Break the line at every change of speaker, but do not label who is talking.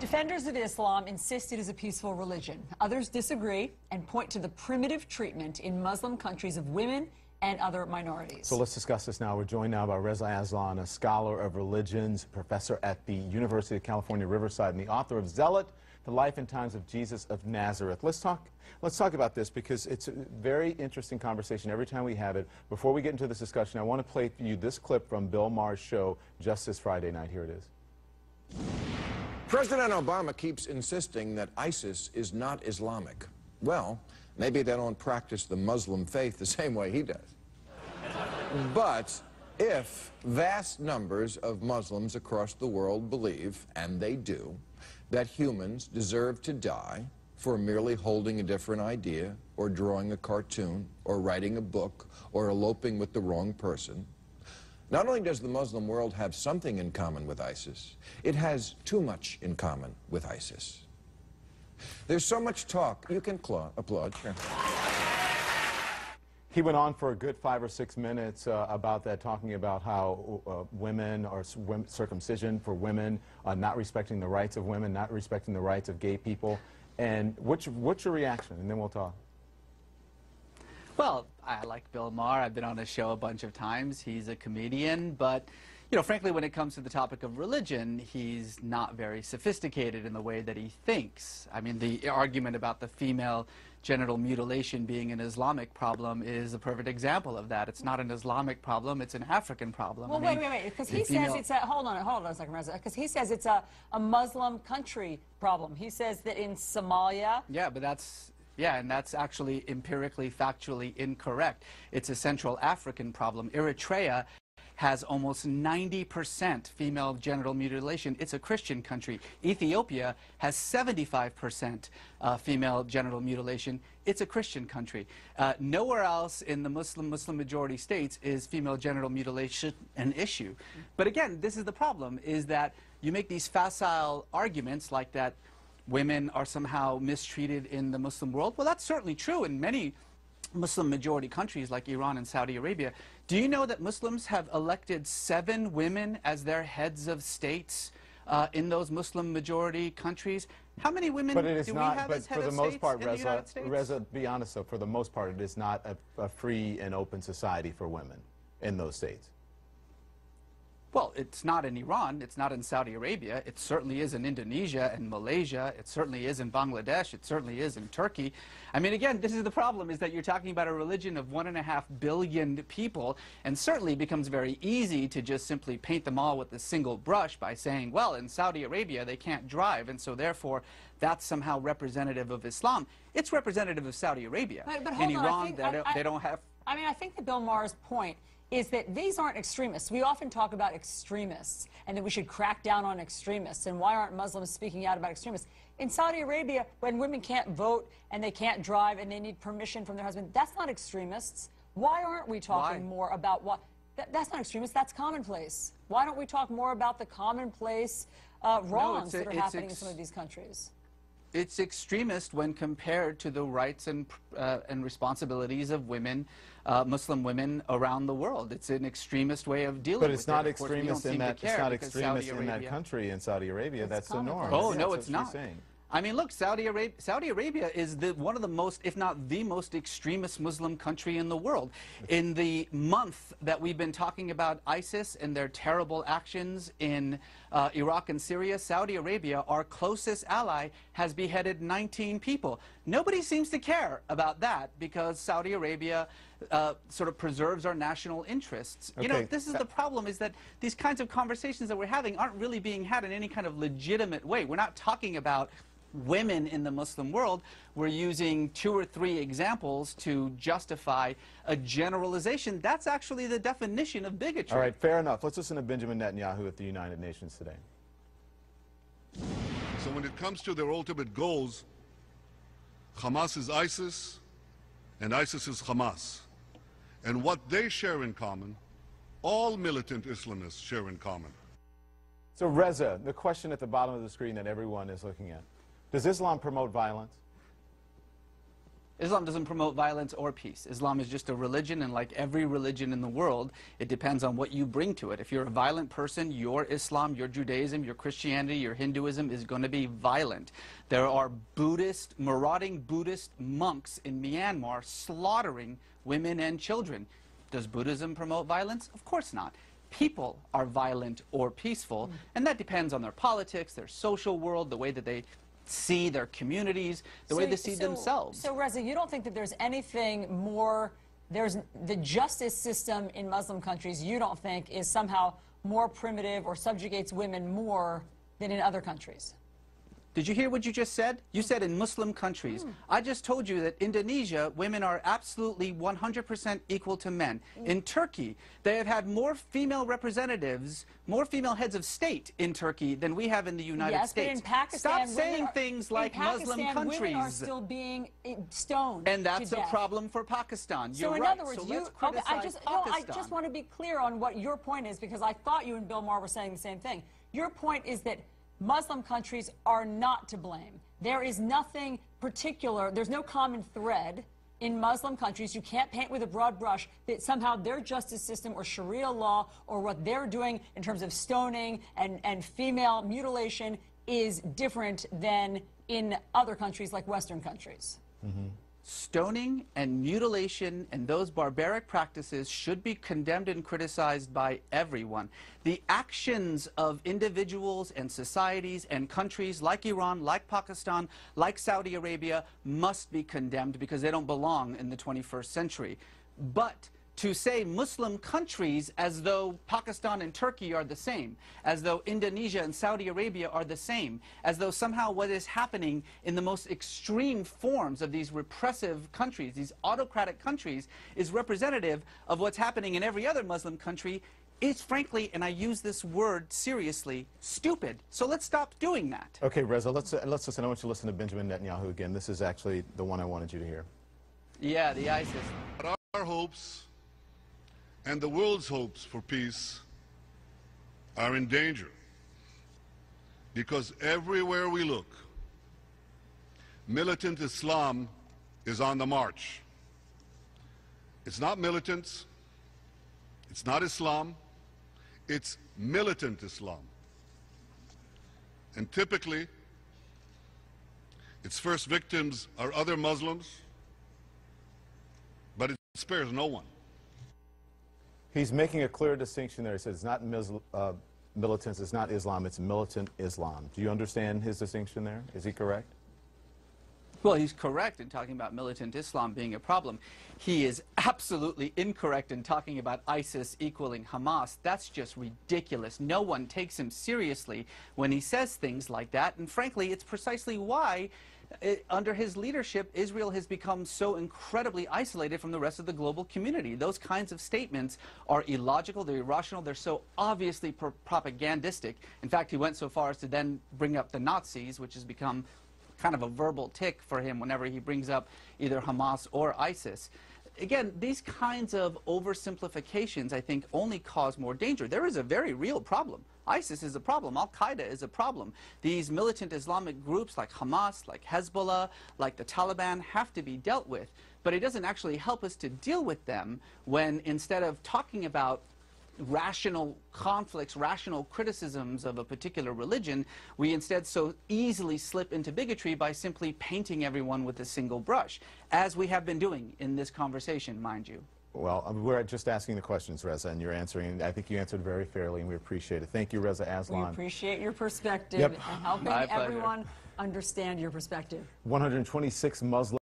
Defenders of Islam insist it is a peaceful religion. Others disagree and point to the primitive treatment in Muslim countries of women and other minorities. So let's discuss this now. We're joined now by Rez Azlan, a scholar of religions, professor at the University of California, Riverside, and the author of Zealot, The Life and Times of Jesus of Nazareth. Let's talk about this because it's a very interesting conversation every time we have it. Before we get into this discussion, I want to play for you this clip from Bill Maher's show just this Friday night. Here it is.
President Obama keeps insisting that ISIS is not Islamic. Well, maybe they don't practice the Muslim faith the same way he does. But if vast numbers of Muslims across the world believe, and they do, that humans deserve to die for merely holding a different idea, or drawing a cartoon, or writing a book, or eloping with the wrong person, not only does the Muslim world have something in common with ISIS, it has too much in common with ISIS. There's so much talk. You can applaud. Sure.
He went on for a good 5 or 6 minutes about that, talking about how women or circumcision for women, not respecting the rights of women, not respecting the rights of gay people. And what's your reaction? And then we'll talk.
Well, I like Bill Maher. I've been on his show a bunch of times. He's a comedian, but, you know, frankly, when it comes to the topic of religion, he's not very sophisticated in the way that he thinks. I mean, the argument about the female genital mutilation being an Islamic problem is a perfect example of that. It's not an Islamic problem, it's an African problem.
Well, wait, because he says it's a, hold on a second, Reza, because he says it's a Muslim country problem. He says that in Somalia...
Yeah, but that's... Yeah, and that's actually empirically, factually incorrect. It's a Central African problem. Eritrea has almost 90% female genital mutilation. It's a Christian country. Ethiopia has 75% female genital mutilation. It's a Christian country. Nowhere else in the Muslim majority states is female genital mutilation an issue. But again, this is the problem, is that you make these facile arguments like that women are somehow mistreated in the Muslim world. Well, that's certainly true in many Muslim majority countries like Iran and Saudi Arabia. Do you know that Muslims have elected 7 women as their heads of states in those Muslim majority countries? How many women do we have as head of states in the United States?
Reza, be honest though, for the most part, it is not a free and open society for women in those states.
Well, it's not in Iran, it's not in Saudi Arabia, it certainly is in Indonesia and Malaysia, it certainly is in Bangladesh, it certainly is in Turkey. I mean, again, this is the problem, is that you're talking about a religion of 1.5 billion people, and certainly it becomes very easy to just simply paint them all with a single brush by saying, well, in Saudi Arabia they can't drive, and so therefore that's somehow representative of Islam. It's representative of Saudi Arabia.
But
in Iran, they don't have...
I mean, I think that Bill Maher's point is that these aren't extremists. We often talk about extremists and that we should crack down on extremists, and why aren't Muslims speaking out about extremists? In Saudi Arabia, when women can't vote and they can't drive and they need permission from their husband, that's not extremists. Why aren't we talking more about what... That's not extremist, that's commonplace. Why don't we talk more about the commonplace wrongs that are happening in some of these countries?
It's extremist when compared to the rights and responsibilities of women, Muslim women around the world. It's an extremist way of dealing with it.
But it's not extremist in that. It's not extremist in that country. In Saudi Arabia, that's the norm.
Oh no, it's not. I mean, look, Saudi Arabia is one of the most, if not the most extremist Muslim country in the world. In the month that we've been talking about ISIS and their terrible actions in Iraq and Syria, Saudi Arabia, our closest ally, has beheaded 19 people. Nobody seems to care about that because Saudi Arabia sort of preserves our national interests. Okay. You know, this is the problem, is that these kinds of conversations that we're having aren't really being had in any kind of legitimate way. We're not talking about women in the Muslim world. We're using 2 or 3 examples to justify a generalization. That's actually the definition of bigotry.
All right, fair enough. Let's listen to Benjamin Netanyahu at the United Nations today.
So when it comes to their ultimate goals, Hamas is ISIS and ISIS is Hamas. And what they share in common, all militant Islamists share in common.
So Reza, the question at the bottom of the screen that everyone is looking at: does Islam promote violence?
Islam doesn't promote violence or peace. Islam is just a religion, and like every religion in the world, it depends on what you bring to it. If you're a violent person, your Islam, your Judaism, your Christianity, your Hinduism is going to be violent. There are marauding Buddhist monks in Myanmar slaughtering women and children. Does Buddhism promote violence? Of course not. People are violent or peaceful, and that depends on their politics, their social world, the way that they see their communities, the way they see themselves.
So, Reza, you don't think that there's anything more, there's the justice system in Muslim countries, you don't think is somehow more primitive or subjugates women more than in other countries?
Did you hear what you just said? You said in Muslim countries. I just told you that Indonesia, women are absolutely 100% equal to men. In Turkey, they have had more female representatives, more female heads of state in Turkey than we have in the United States.
But in Pakistan,
stop saying things like Muslim countries.
Women are still being stoned.
And that's a problem for Pakistan.
So in other words, I just want to be clear on what your point is, because I thought you and Bill Maher were saying the same thing. Your point is that Muslim countries are not to blame. There is nothing particular, there's no common thread in Muslim countries. You can't paint with a broad brush that somehow their justice system or Sharia law or what they're doing in terms of stoning and female mutilation is different than in other countries like Western countries.
Stoning and mutilation and those barbaric practices should be condemned and criticized by everyone. The actions of individuals and societies and countries like Iran, like Pakistan, like Saudi Arabia must be condemned because they don't belong in the 21st century. But to say Muslim countries as though Pakistan and Turkey are the same, as though Indonesia and Saudi Arabia are the same, as though somehow what is happening in the most extreme forms of these repressive countries, these autocratic countries, is representative of what's happening in every other Muslim country, is frankly, and I use this word seriously, stupid. So let's stop doing that.
Okay, Reza, let's listen. I want you to listen to Benjamin Netanyahu again. This is actually the one I wanted you to hear.
Yeah, the ISIS.
Our hopes and the world's hopes for peace are in danger because everywhere we look, militant Islam is on the march. It's not militants, it's not Islam, it's militant Islam. And typically, its first victims are other Muslims, but it spares no one.
He's making a clear distinction there. He says it's not militants, it's not Islam, it's militant Islam. Do you understand his distinction there? Is he correct?
Well, he's correct in talking about militant Islam being a problem. He is absolutely incorrect in talking about ISIS equaling Hamas. That's just ridiculous. No one takes him seriously when he says things like that. And frankly, it's precisely why under his leadership, Israel has become so incredibly isolated from the rest of the global community. Those kinds of statements are illogical, they're irrational, they're so obviously propagandistic. In fact, he went so far as to then bring up the Nazis, which has become kind of a verbal tick for him whenever he brings up either Hamas or ISIS. Again, these kinds of oversimplifications, I think, only cause more danger. There is a very real problem. ISIS is a problem. Al-Qaeda is a problem. These militant Islamic groups like Hamas, like Hezbollah, like the Taliban have to be dealt with. But it doesn't actually help us to deal with them when instead of talking about rational conflicts, rational criticisms of a particular religion, we instead so easily slip into bigotry by simply painting everyone with a single brush, as we have been doing in this conversation, mind you.
Well, we're just asking the questions, Reza, and you're answering. I think you answered very fairly, and we appreciate it. Thank you, Rez Azlan.
We appreciate your perspective
and
helping everyone understand your perspective.
126 Muslim